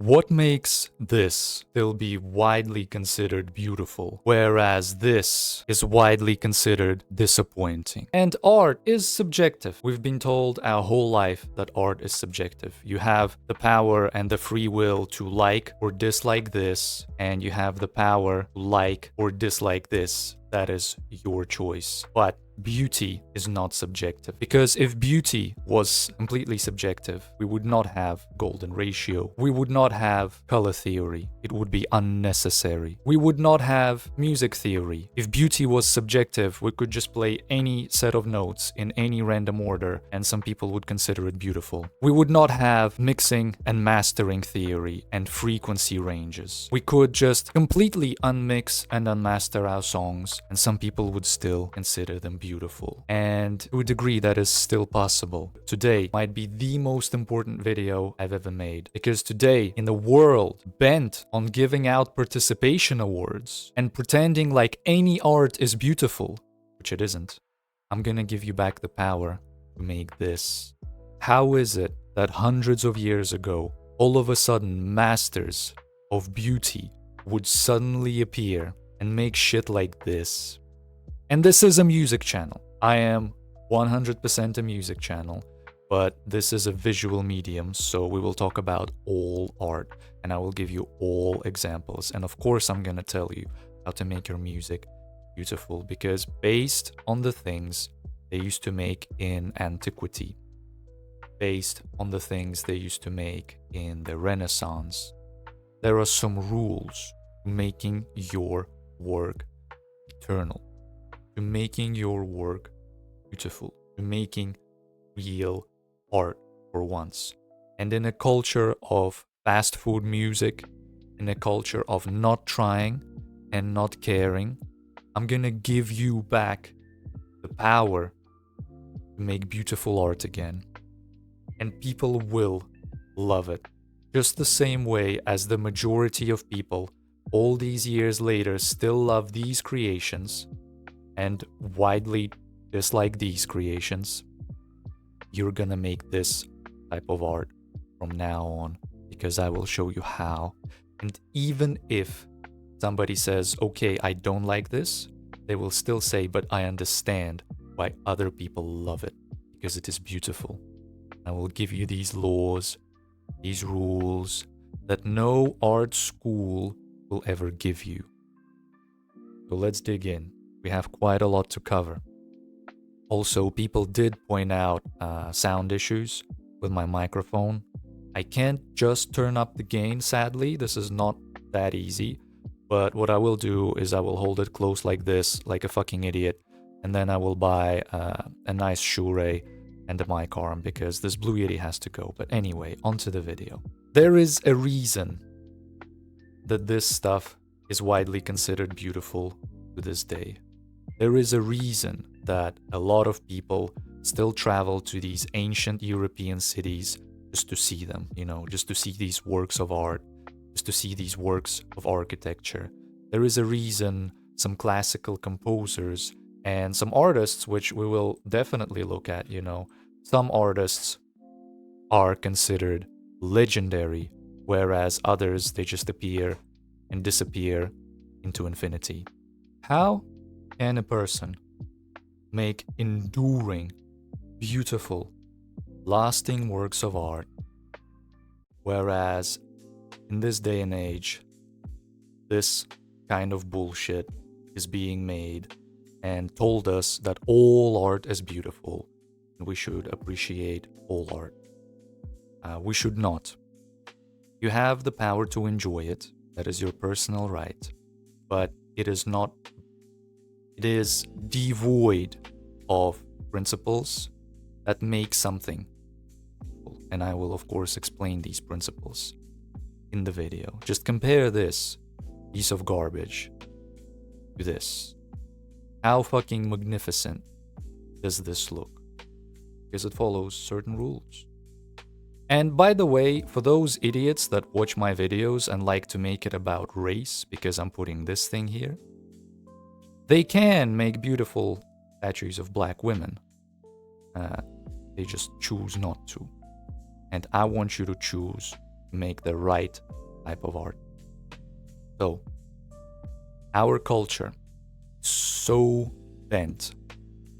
What makes this still be widely considered beautiful, whereas this is widely considered disappointing? And art is subjective. We've been told our whole life that art is subjective. You have the power and the free will to like or dislike this, and you have the power to like or dislike this. That is your choice. But beauty is not subjective. Because if beauty was completely subjective, we would not have golden ratio. We would not have color theory. It would be unnecessary. We would not have music theory. If beauty was subjective, we could just play any set of notes in any random order and some people would consider it beautiful. We would not have mixing and mastering theory and frequency ranges. We could just completely unmix and unmaster our songs and some people would still consider them beautiful. And to a degree that is still possible. Today might be the most important video I've ever made, because today in the world bent on giving out participation awards and pretending like any art is beautiful, which it isn't, I'm gonna give you back the power to make this. How is it that hundreds of years ago, all of a sudden masters of beauty would suddenly appear and make shit like this? And this is a music channel. I am 100% a music channel, but this is a visual medium, so we will talk about all art and I will give you all examples. And of course, I'm gonna tell you how to make your music beautiful, because based on the things they used to make in antiquity, based on the things they used to make in the Renaissance, there are some rules to making your work eternal, to making your work beautiful, to making real art for once. And in a culture of fast food music, in a culture of not trying and not caring, I'm gonna give you back the power to make beautiful art again. And people will love it, just the same way as the majority of people all these years later still love these creations and widely dislike these creations. You're gonna make this type of art from now on, because I will show you how. And even if somebody says, okay, I don't like this, they will still say, but I understand why other people love it, because it is beautiful. I will give you these laws, these rules that no art school will ever give you. So let's dig in. We have quite a lot to cover. Also, people did point out sound issues with my microphone. I can't just turn up the gain, sadly. This is not that easy. But what I will do is I will hold it close like this, like a fucking idiot. And then I will buy a nice Shure and a mic arm, because this Blue Yeti has to go. But anyway, onto the video. There is a reason that this stuff is widely considered beautiful to this day. There is a reason that a lot of people still travel to these ancient European cities just to see them, just to see these works of art, just to see these works of architecture. There is a reason some classical composers and some artists, which we will definitely look at, some artists are considered legendary, whereas others, they just appear and disappear into infinity. How can a person make enduring, beautiful, lasting works of art, whereas in this day and age, this kind of bullshit is being made and told us that all art is beautiful and we should appreciate all art? We should not. You have the power to enjoy it. That is your personal right. But it is devoid of principles that make something. And I will, of course, explain these principles in the video. Just compare this piece of garbage to this. How fucking magnificent does this look? Because it follows certain rules. And by the way, for those idiots that watch my videos and like to make it about race, because I'm putting this thing here, they can make beautiful statues of black women. They just choose not to. And I want you to choose to make the right type of art. So, our culture is so bent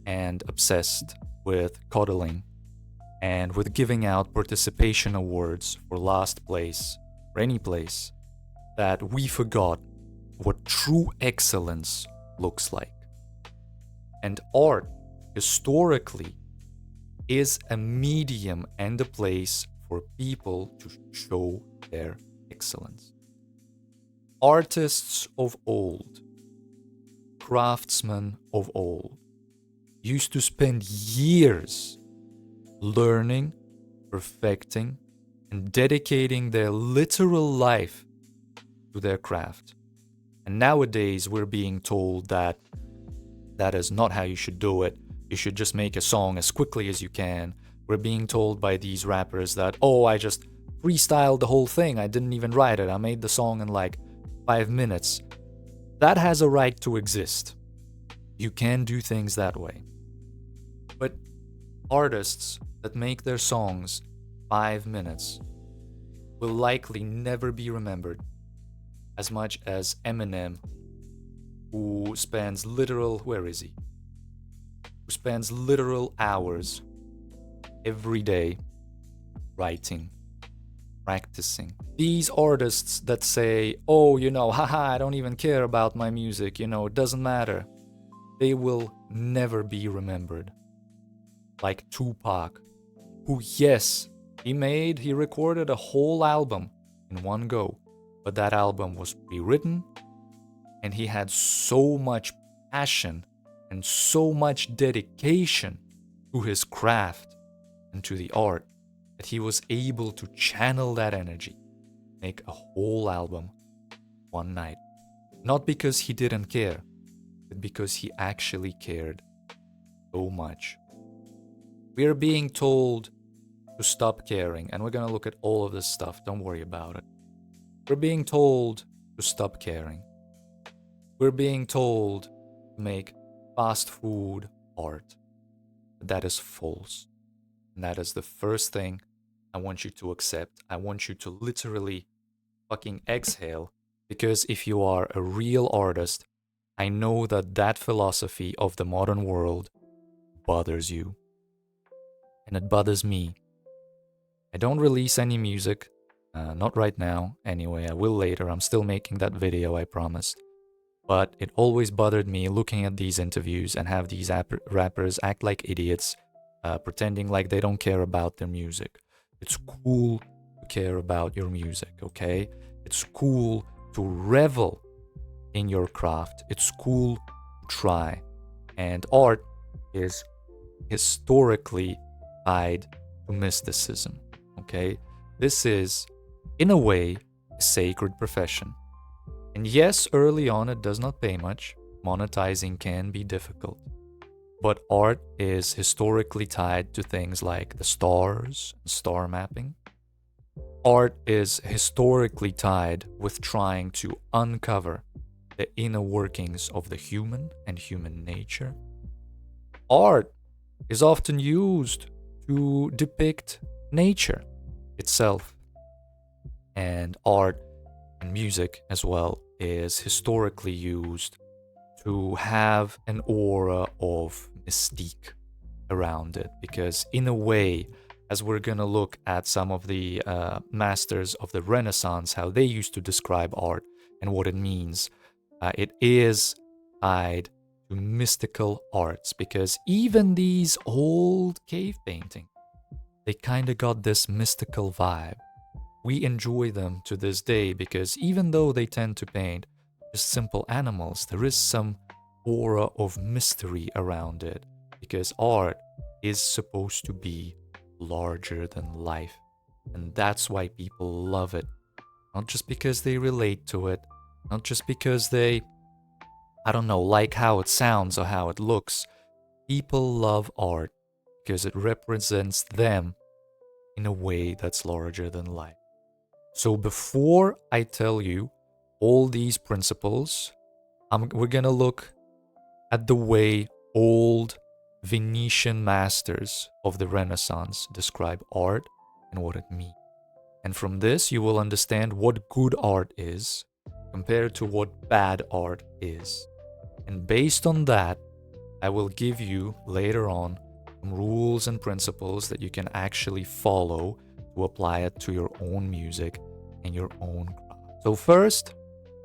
and obsessed with coddling and with giving out participation awards for last place or any place that we forgot what true excellence looks like. And art, historically, is a medium and a place for people to show their excellence. Artists of old, craftsmen of old, used to spend years learning, perfecting, and dedicating their literal life to their craft. And nowadays we're being told that that is not how you should do it. You should just make a song as quickly as you can. We're being told by these rappers that, oh, I just freestyled the whole thing. I didn't even write it. I made the song in like 5 minutes. That has a right to exist. You can do things that way. But artists that make their songs 5 minutes will likely never be remembered as much as Eminem, who spends literal, where is he? Who spends literal hours every day writing, practicing. These artists that say, oh, haha, I don't even care about my music, it doesn't matter. They will never be remembered. Like Tupac, who, yes, he recorded a whole album in one go, but that album was rewritten, and he had so much passion and so much dedication to his craft and to the art that he was able to channel that energy, make a whole album one night. Not because he didn't care, but because he actually cared so much. We are being told to stop caring, and we're gonna look at all of this stuff, don't worry about it. We're being told to stop caring. We're being told to make fast food art. That is false. And that is the first thing I want you to accept. I want you to literally fucking exhale, because if you are a real artist, I know that that philosophy of the modern world bothers you. And it bothers me. I don't release any music. Not right now. Anyway, I will later. I'm still making that video, I promised. But it always bothered me looking at these interviews and have these rappers act like idiots, pretending like they don't care about their music. It's cool to care about your music, okay? It's cool to revel in your craft. It's cool to try. And art is historically tied to mysticism, okay? This is, in a way, a sacred profession. And yes, early on it does not pay much. Monetizing can be difficult. But art is historically tied to things like the stars, star mapping. Art is historically tied with trying to uncover the inner workings of the human and human nature. Art is often used to depict nature itself. And art and music as well is historically used to have an aura of mystique around it, because in a way, as we're gonna look at some of the masters of the Renaissance, how they used to describe art and what it means, it is tied to mystical arts, because even these old cave paintings, they kind of got this mystical vibe. We enjoy them to this day because even though they tend to paint just simple animals, there is some aura of mystery around it, because art is supposed to be larger than life. And that's why people love it. Not just because they relate to it, not just because they, like how it sounds or how it looks. People love art because it represents them in a way that's larger than life. So before I tell you all these principles, we're gonna look at the way old Venetian masters of the Renaissance describe art and what it means. And from this, you will understand what good art is compared to what bad art is. And based on that, I will give you later on some rules and principles that you can actually follow to apply it to your own music and your own craft. So first,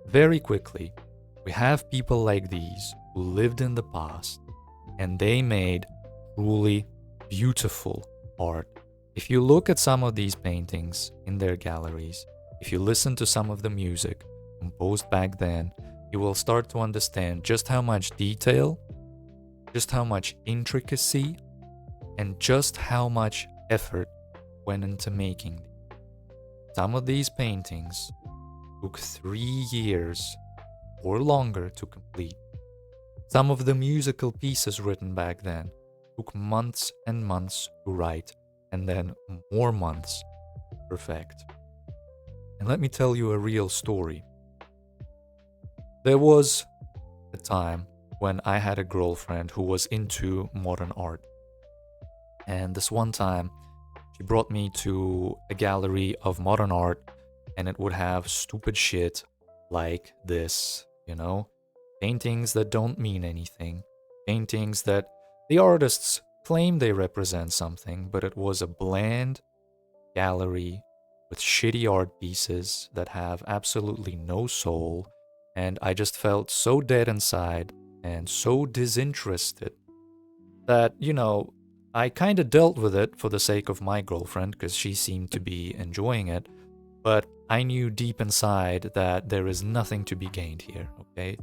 very quickly, we have people like these who lived in the past and they made truly beautiful art. If you look at some of these paintings in their galleries, if you listen to some of the music composed back then, you will start to understand just how much detail, just how much intricacy, and just how much effort went into making them. Some of these paintings took 3 years or longer to complete. Some of the musical pieces written back then took months and months to write, and then more months to perfect. And let me tell you a real story. There was a time when I had a girlfriend who was into modern art. And this one time, she brought me to a gallery of modern art, and it would have stupid shit like this, paintings that don't mean anything, paintings that the artists claim they represent something, but it was a bland gallery with shitty art pieces that have absolutely no soul, and I just felt so dead inside and so disinterested that, I kind of dealt with it for the sake of my girlfriend because she seemed to be enjoying it, but I knew deep inside that there is nothing to be gained here, okay?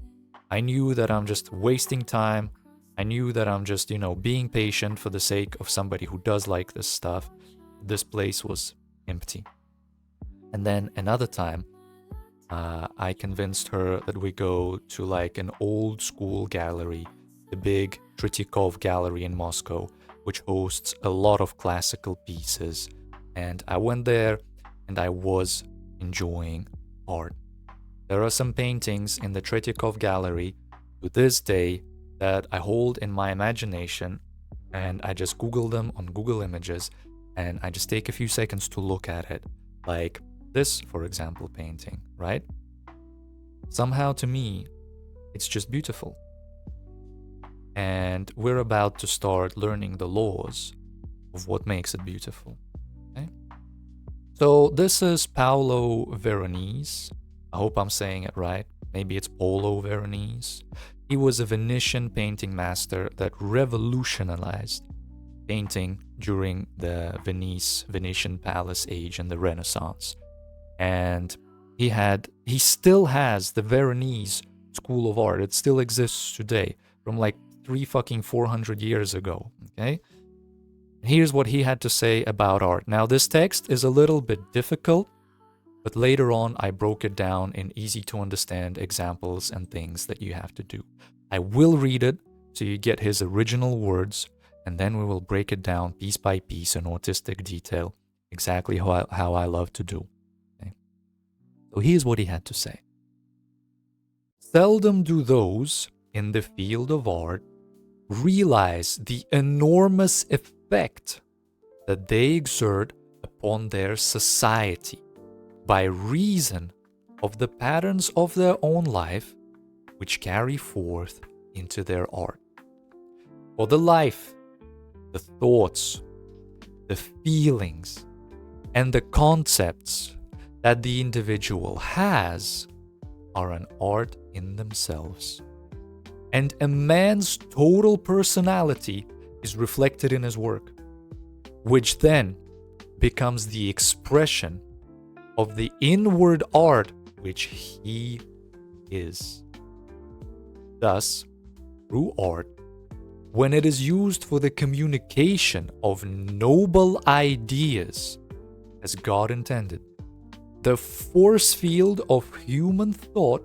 I knew that I'm just wasting time. I knew that I'm just, being patient for the sake of somebody who does like this stuff. This place was empty. And then another time, I convinced her that we go to like an old school gallery, the big Tretьяков gallery in Moscow, which hosts a lot of classical pieces. And I went there and I was enjoying art. There are some paintings in the Tretьяков gallery to this day that I hold in my imagination, and I just Google them on Google Images, and I just take a few seconds to look at it. Like this, for example, painting, right? Somehow to me, it's just beautiful. And we're about to start learning the laws of what makes it beautiful. Okay? So this is Paolo Veronese. I hope I'm saying it right. Maybe it's Paolo Veronese. He was a Venetian painting master that revolutionized painting during the Venetian palace age and the Renaissance. And he still has the Veronese school of art. It still exists today from like 400 years ago, okay? Here's what he had to say about art. Now, this text is a little bit difficult, but later on I broke it down in easy to understand examples and things that you have to do. I will read it so you get his original words, and then we will break it down piece by piece in autistic detail, exactly how I love to do. Okay? So here's what he had to say. Seldom do those in the field of art realize the enormous effect that they exert upon their society by reason of the patterns of their own life which carry forth into their art. For the life, the thoughts, the feelings, and the concepts that the individual has are an art in themselves. And a man's total personality is reflected in his work, which then becomes the expression of the inward art which he is. Thus, through art, when it is used for the communication of noble ideas as God intended, the force field of human thought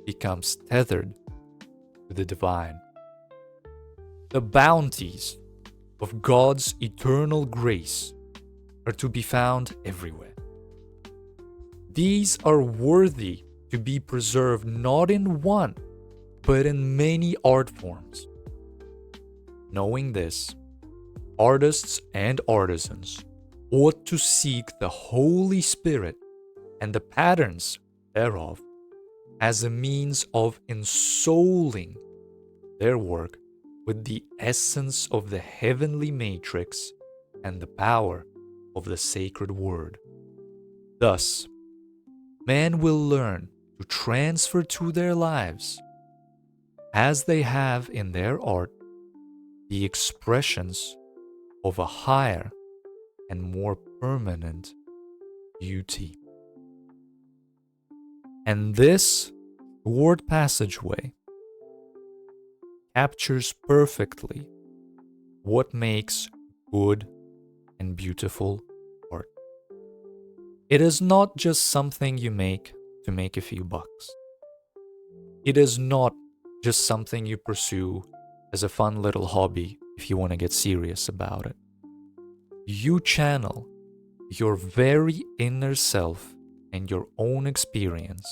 becomes tethered to the divine. The bounties of God's eternal grace are to be found everywhere. These are worthy to be preserved not in one, but in many art forms. Knowing this, artists and artisans ought to seek the Holy Spirit and the patterns thereof as a means of ensouling their work with the essence of the heavenly matrix and the power of the sacred word. Thus, man will learn to transfer to their lives, as they have in their art, the expressions of a higher and more permanent beauty. And this short passageway captures perfectly what makes good and beautiful art. It is not just something you make to make a few bucks. It is not just something you pursue as a fun little hobby if you want to get serious about it. You channel your very inner self and your own experience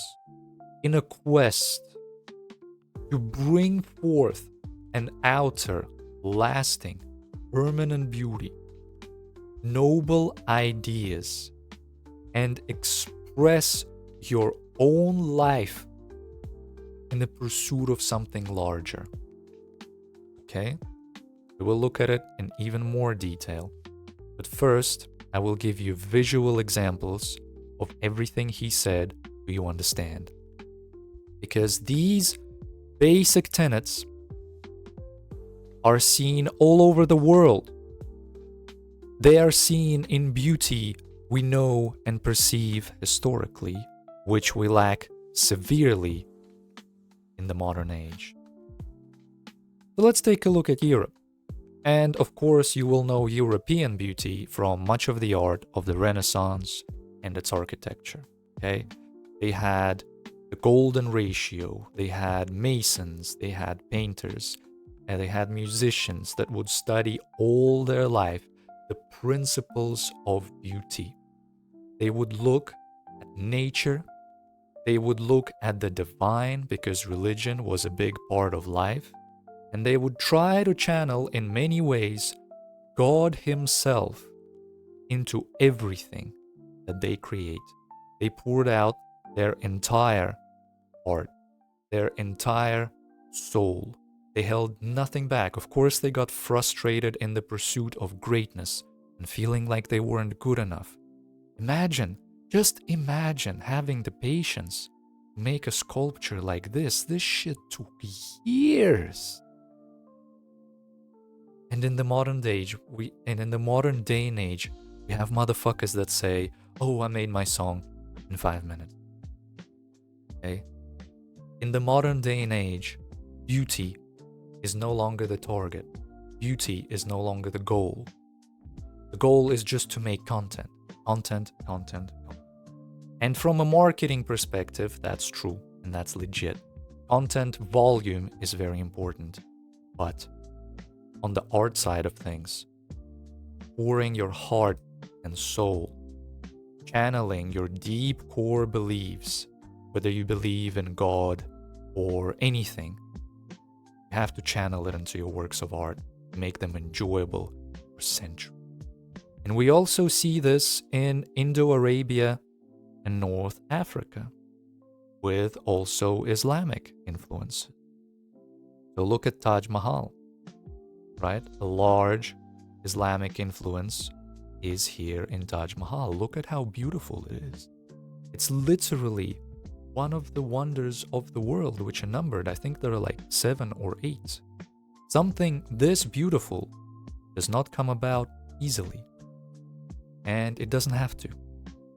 in a quest to bring forth an outer, lasting, permanent beauty, noble ideas, and express your own life in the pursuit of something larger. Okay? We will look at it in even more detail. But first, I will give you visual examples of everything he said so you understand. Because these basic tenets are seen all over the world. They are seen in beauty we know and perceive historically, which we lack severely in the modern age. So let's take a look at Europe. And of course, you will know European beauty from much of the art of the Renaissance and its architecture. Okay? They had the golden ratio, they had masons, they had painters, and they had musicians that would study all their life the principles of beauty. They would look at nature, they would look at the divine because religion was a big part of life, and they would try to channel in many ways God Himself into everything that they create. They poured out their entire heart, their entire soul. They held nothing back. Of course, they got frustrated in the pursuit of greatness and feeling like they weren't good enough. Just imagine having the patience to make a sculpture like this. This shit took years. And in the modern day and age, we have motherfuckers that say, "Oh, I made my song in 5 minutes." Okay? In the modern day and age, beauty is no longer the target. Beauty is no longer the goal. The goal is just to make content. Content. And from a marketing perspective, that's true and that's legit. Content volume is very important. But on the art side of things, pouring your heart and soul, channeling your deep core beliefs, whether you believe in God or anything, you have to channel it into your works of art to make them enjoyable for centuries. And we also see this in Indo-Arabia and North Africa, with also Islamic influence. So look at Taj Mahal, right? A large Islamic influence is here in Taj Mahal. Look at how beautiful it is. It's literally one of the wonders of the world, which are numbered. I think there are like 7 or 8. Something this beautiful does not come about easily. And it doesn't have to.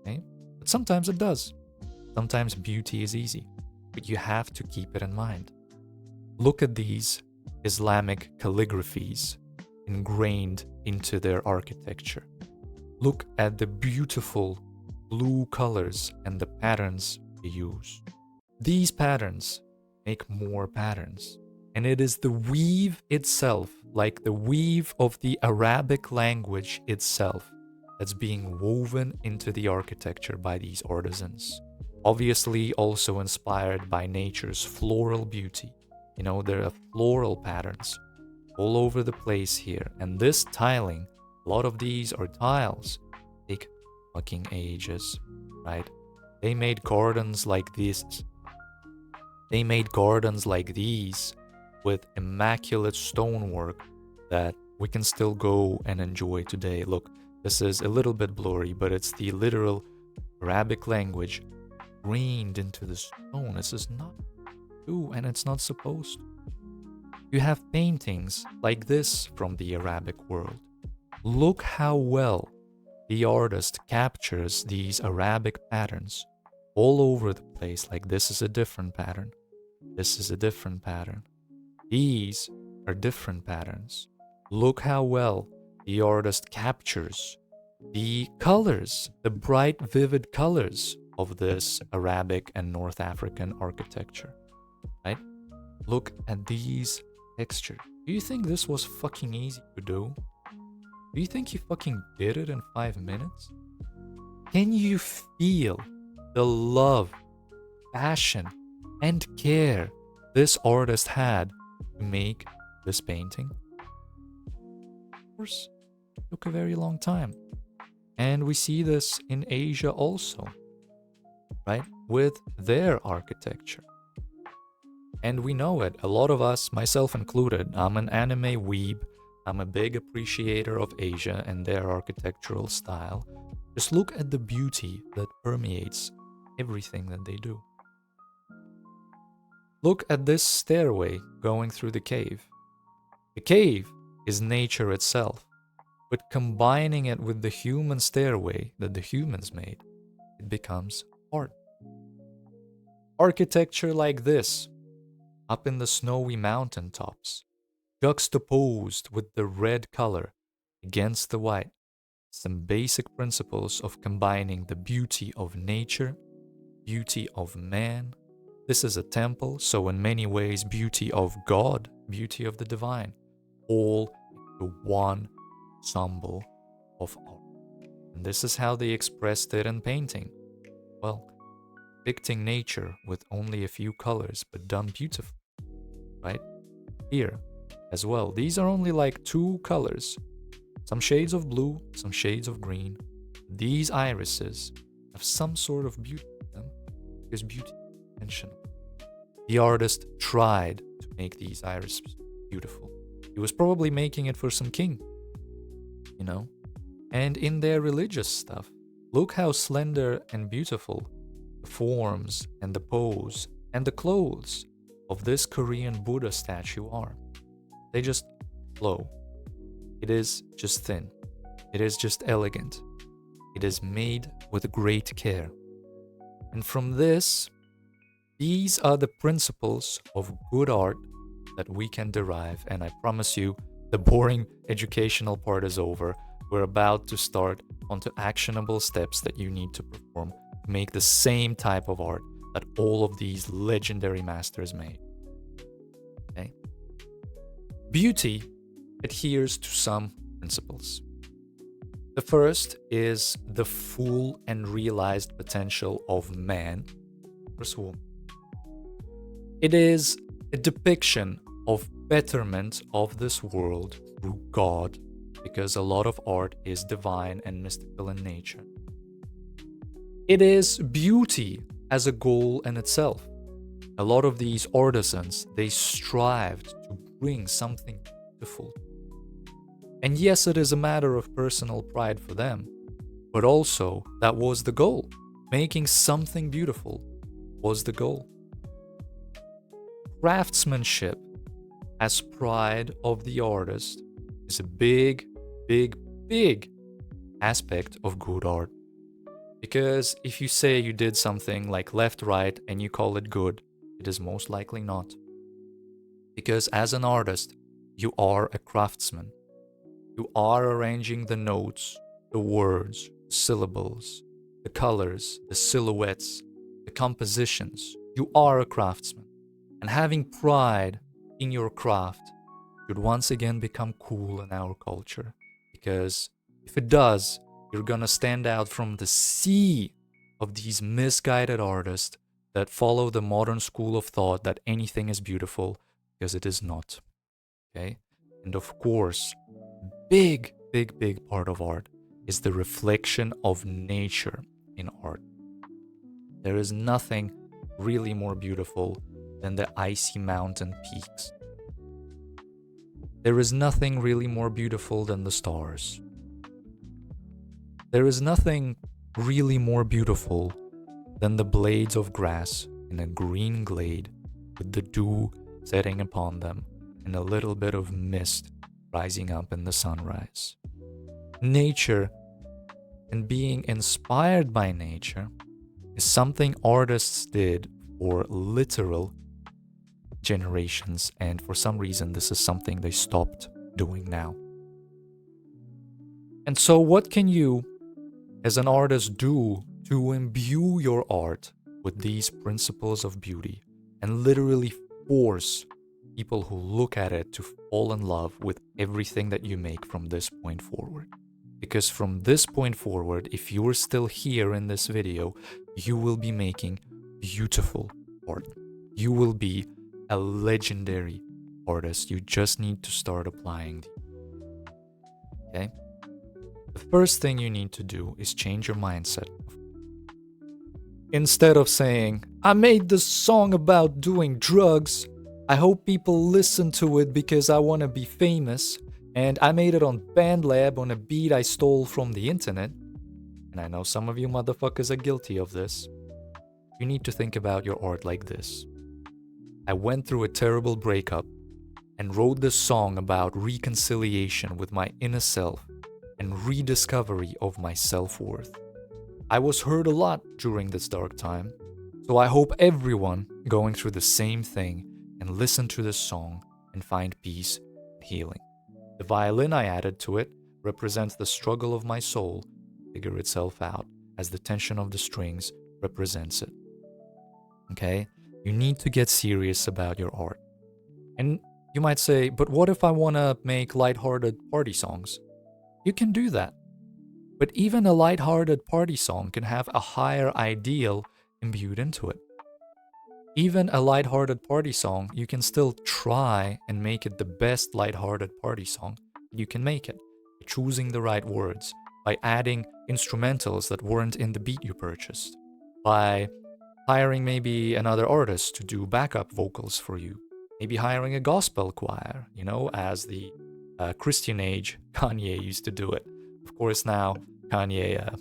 Okay? But sometimes it does. Sometimes beauty is easy. But you have to keep it in mind. Look at these Islamic calligraphies ingrained into their architecture. Look at the beautiful blue colors and the patterns they use. These patterns make more patterns. And it is the weave itself, like the weave of the Arabic language itself, that's being woven into the architecture by these artisans. Obviously also inspired by nature's floral beauty. You know, there are floral patterns all over the place here. And this tiling, a lot of these are tiles fucking ages, right? They made gardens like this. They made gardens like these with immaculate stonework that we can still go and enjoy today. Look, this is a little bit blurry, but it's the literal Arabic language grained into the stone. This is not true, and it's not supposed to. You have paintings like this from the Arabic world. Look how well the artist captures these Arabic patterns all over the place. Like, this is a different pattern. This is a different pattern. These are different patterns. Look how well the artist captures the colors, the bright, vivid colors of this Arabic and North African architecture, right? Look at these textures. Do you think this was fucking easy to do? Do you think he fucking did it in 5 minutes? Can you feel the love, passion, and care this artist had to make this painting? Of course, it took a very long time. And we see this in Asia also, right? With their architecture. And we know it. A lot of us, myself included, I'm an anime weeb. I'm a big appreciator of Asia and their architectural style. Just look at the beauty that permeates everything that they do. Look at this stairway going through the cave. The cave is nature itself, but combining it with the human stairway that the humans made, it becomes art. Architecture like this, up in the snowy mountaintops, juxtaposed with the red color against the white, some basic principles of combining the beauty of nature, beauty of man. This is a temple, so in many ways, beauty of God, beauty of the divine, all into one ensemble of art. And this is how they expressed it in painting. Well, depicting nature with only a few colors, but done beautifully, right? Here as well, these are only like 2 colors, some shades of blue, some shades of green. These irises have some sort of beauty to them, because beauty is intentional. The artist tried to make these irises beautiful. He was probably making it for some king, you know? And in their religious stuff, look how slender and beautiful the forms and the pose and the clothes of this Korean Buddha statue are. They just flow. It is just thin. It is just elegant. It is made with great care. And from this, these are the principles of good art that we can derive. And I promise you, the boring educational part is over. We're about to start onto actionable steps that you need to perform to make the same type of art that all of these legendary masters made. Okay? Beauty adheres to some principles. The first is the full and realized potential of man versus woman. It is a depiction of betterment of this world through God, because a lot of art is divine and mystical in nature. It is beauty as a goal in itself. A lot of these artisans, they strived to bring something beautiful. And yes, it is a matter of personal pride for them, but also that was the goal. Making something beautiful was the goal. Craftsmanship as pride of the artist is a big aspect of good art. Because if you say you did something like left, right, and you call it good, it is most likely not. Because as an artist, you are a craftsman. You are arranging the notes, the words, the syllables, the colors, the silhouettes, the compositions. You are a craftsman. And having pride in your craft should once again become cool in our culture. Because if it does, you're gonna stand out from the sea of these misguided artists that follow the modern school of thought that anything is beautiful, because it is not. Okay? And of course, big part of art is the reflection of nature in art. There is nothing really more beautiful than the icy mountain peaks. There is nothing really more beautiful than the stars. There is nothing really more beautiful than the blades of grass in a green glade with the dew setting upon them and a little bit of mist rising up in the sunrise. Nature and being inspired by nature is something artists did for literal generations, and for some reason this is something they stopped doing now. And so what can you as an artist do to imbue your art with these principles of beauty and literally force people who look at it to fall in love with everything that you make from this point forward? Because from this point forward, if you're still here in this video, you will be making beautiful art. You will be a legendary artist. You just need to start applying. Okay? The first thing you need to do is change your mindset. Instead of saying, I made this song about doing drugs, I hope people listen to it because I want to be famous, and I made it on BandLab on a beat I stole from the internet. And I know some of you motherfuckers are guilty of this. You need to think about your art like this. I went through a terrible breakup and wrote this song about reconciliation with my inner self and rediscovery of my self-worth. I was hurt a lot during this dark time, so I hope everyone going through the same thing can listen to this song and find peace and healing. The violin I added to it represents the struggle of my soul to figure itself out, as the tension of the strings represents it. Okay? You need to get serious about your art. And you might say, but what if I want to make lighthearted party songs? You can do that. But even a lighthearted party song can have a higher ideal imbued into it. Even a lighthearted party song, you can still try and make it the best lighthearted party song you can make it, by choosing the right words, by adding instrumentals that weren't in the beat you purchased, by hiring maybe another artist to do backup vocals for you, maybe hiring a gospel choir, as the Christian age Kanye used to do it. Of course, now Kanye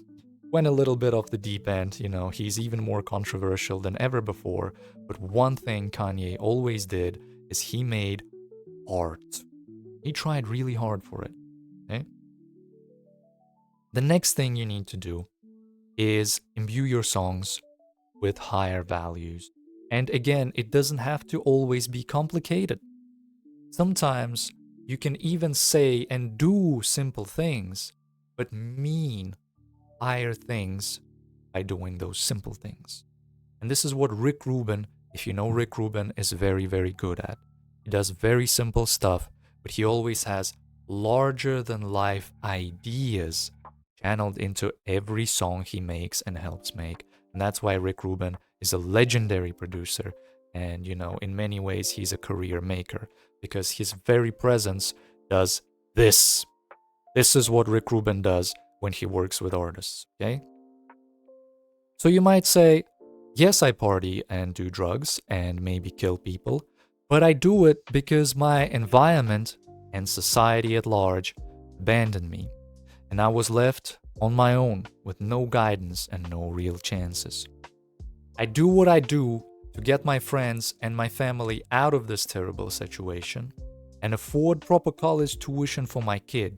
went a little bit off the deep end, he's even more controversial than ever before. But one thing Kanye always did is he made art. He tried really hard for it. Okay? The next thing you need to do is imbue your songs with higher values. And again, it doesn't have to always be complicated. Sometimes you can even say and do simple things, but mean higher things by doing those simple things. And this is what Rick Rubin, if you know Rick Rubin, is very, very good at. He does very simple stuff, but he always has larger than life ideas channeled into every song he makes and helps make. And that's why Rick Rubin is a legendary producer. And, in many ways, he's a career maker, because his very presence does this. This is what Rick Rubin does when he works with artists, okay? So you might say, yes, I party and do drugs and maybe kill people, but I do it because my environment and society at large abandoned me, and I was left on my own with no guidance and no real chances. I do what I do to get my friends and my family out of this terrible situation and afford proper college tuition for my kid,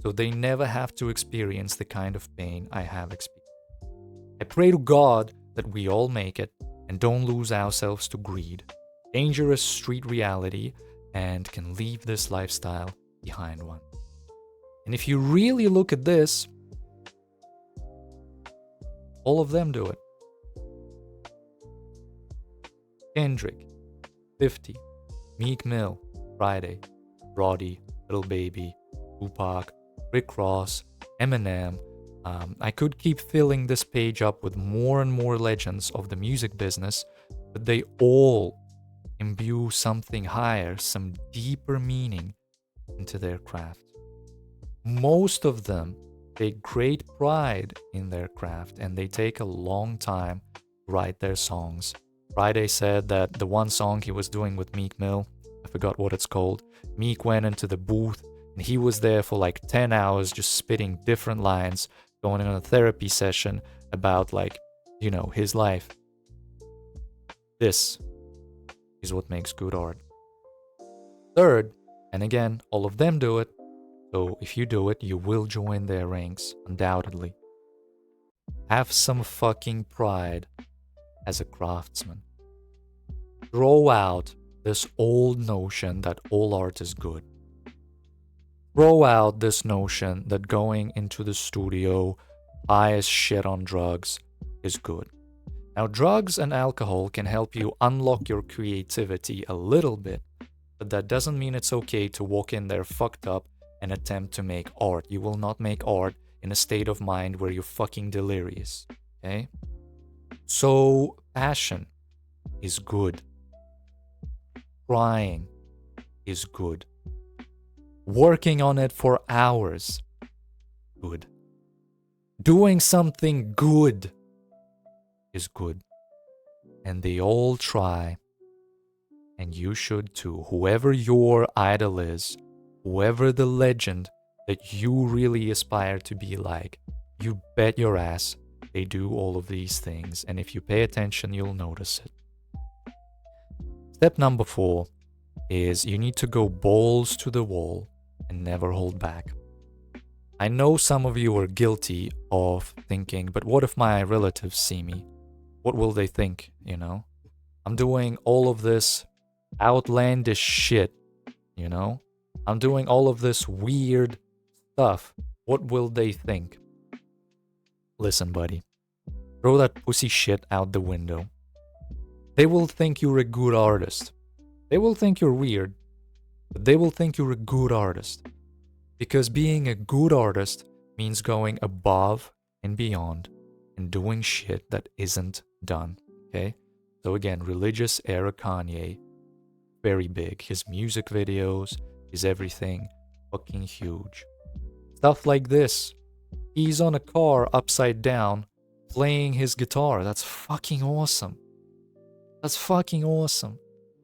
so they never have to experience the kind of pain I have experienced. I pray to God that we all make it and don't lose ourselves to greed, dangerous street reality, and can leave this lifestyle behind one. And if you really look at this, all of them do it. Kendrick, 50, Meek Mill, Friday, Roddy, Lil Baby, Tupac, Rick Ross, Eminem. I could keep filling this page up with more and more legends of the music business, but they all imbue something higher, some deeper meaning into their craft. Most of them take great pride in their craft, and they take a long time to write their songs. Friday said that the one song he was doing with Meek Mill, I forgot what it's called, Meek went into the booth and he was there for like 10 hours just spitting different lines, going on a therapy session about like, his life. This is what makes good art. Third, and again, all of them do it, so if you do it, you will join their ranks, undoubtedly. Have some fucking pride as a craftsman. Throw out this old notion that all art is good. Throw out this notion that going into the studio, high as shit on drugs, is good. Now, drugs and alcohol can help you unlock your creativity a little bit, but that doesn't mean it's okay to walk in there fucked up and attempt to make art. You will not make art in a state of mind where you're fucking delirious, okay? So, passion is good. Trying is good. Working on it for hours, good. Doing something good is good. And they all try, and you should too. Whoever your idol is, whoever the legend that you really aspire to be like, you bet your ass they do all of these things, and if you pay attention, you'll notice it. Step number 4 is you need to go balls to the wall and never hold back. I know some of you are guilty of thinking, but what if my relatives see me? What will they think, I'm doing all of this outlandish shit, I'm doing all of this weird stuff. What will they think? Listen, buddy. Throw that pussy shit out the window. They will think you're a good artist. They will think you're weird, but they will think you're a good artist. Because being a good artist means going above and beyond and doing shit that isn't done, okay? So again, religious era Kanye, very big. His music videos, his everything, fucking huge. Stuff like this. He's on a car upside down playing his guitar. That's fucking awesome. That's fucking awesome.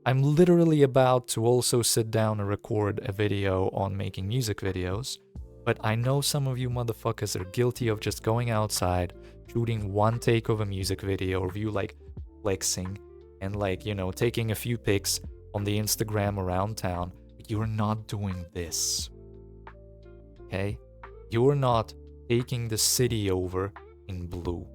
I'm literally about to also sit down and record a video on making music videos, but I know some of you motherfuckers are guilty of just going outside, shooting one take of a music video of you like flexing and like, taking a few pics on the Instagram around town. But you're not doing this. Okay? You're not taking the city over in blue.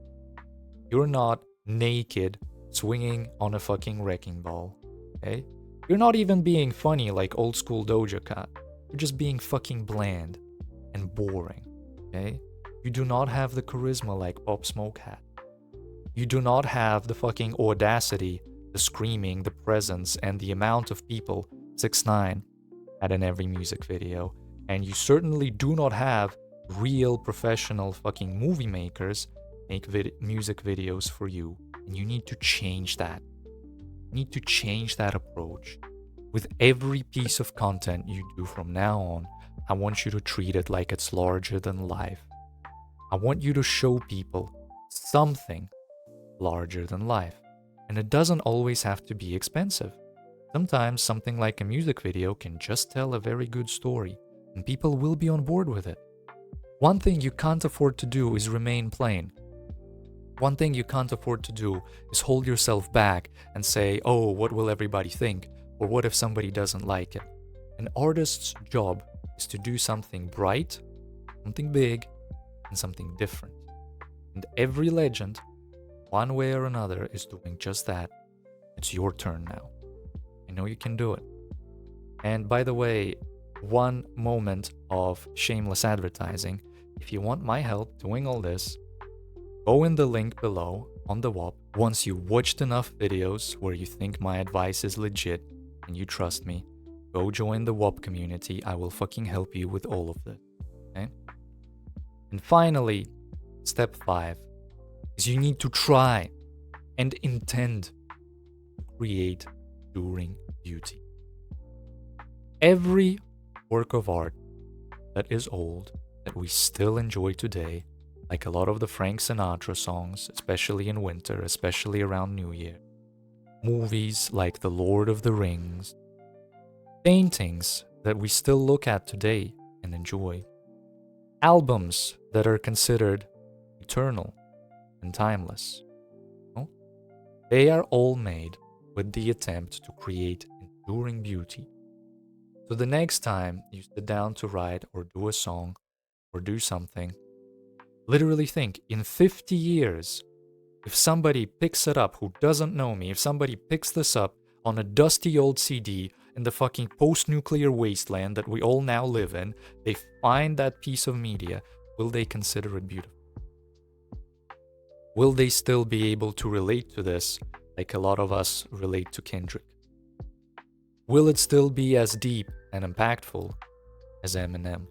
You're not naked swinging on a fucking wrecking ball. Okay? You're not even being funny like old school Doja Cat. You're just being fucking bland and boring. Okay? You do not have the charisma like Pop Smoke had. You do not have the fucking audacity, the screaming, the presence, and the amount of people 6ix9ine had in every music video. And you certainly do not have real professional fucking movie makers make music videos for you. And you need to change that. You need to change that approach. With every piece of content you do from now on, I want you to treat it like it's larger than life. I want you to show people something larger than life. And it doesn't always have to be expensive. Sometimes something like a music video can just tell a very good story, and people will be on board with it. One thing you can't afford to do is remain plain. One thing you can't afford to do is hold yourself back and say, oh, what will everybody think? Or what if somebody doesn't like it? An artist's job is to do something bright, something big, and something different. And every legend, one way or another, is doing just that. It's your turn now. I know you can do it. And by the way, one moment of shameless advertising. If you want my help doing all this, go in the link below on the WAP once you watched enough videos where you think my advice is legit and you trust me. Go join the WAP community. I will fucking help you with all of this. Okay? And finally, step 5 is you need to try and intend to create enduring beauty. Every work of art that is old that we still enjoy today, like a lot of the Frank Sinatra songs, especially in winter, especially around New Year. Movies like The Lord of the Rings. Paintings that we still look at today and enjoy. Albums that are considered eternal and timeless. No? They are all made with the attempt to create enduring beauty. So the next time you sit down to write or do a song or do something, literally think, in 50 years, if somebody picks it up who doesn't know me, if somebody picks this up on a dusty old CD in the fucking post-nuclear wasteland that we all now live in, they find that piece of media, will they consider it beautiful? Will they still be able to relate to this like a lot of us relate to Kendrick? Will it still be as deep and impactful as Eminem?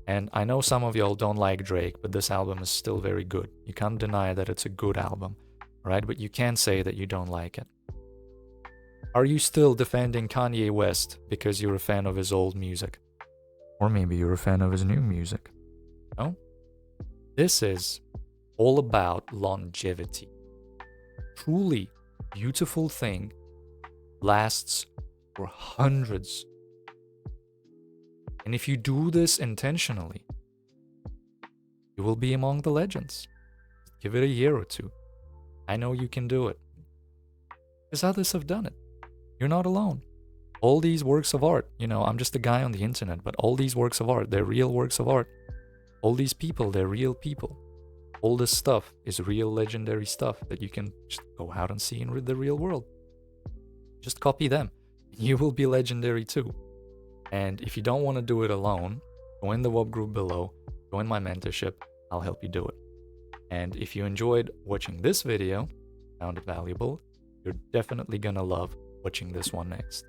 And I know some of y'all don't like Drake, but this album is still very good. You can't deny that it's a good album, right? But you can't say that you don't like it. Are you still defending Kanye West because you're a fan of his old music? Or maybe you're a fan of his new music? No? This is all about longevity. Truly beautiful thing lasts for hundreds. And if you do this intentionally, you will be among the legends. Give it a year or two. I know you can do it. Because others have done it. You're not alone. All these works of art, I'm just a guy on the internet, but all these works of art, they're real works of art. All these people, they're real people. All this stuff is real legendary stuff that you can just go out and see in the real world. Just copy them. You will be legendary too. And if you don't want to do it alone, join the WUP group below, join my mentorship, I'll help you do it. And if you enjoyed watching this video, found it valuable, you're definitely gonna love watching this one next.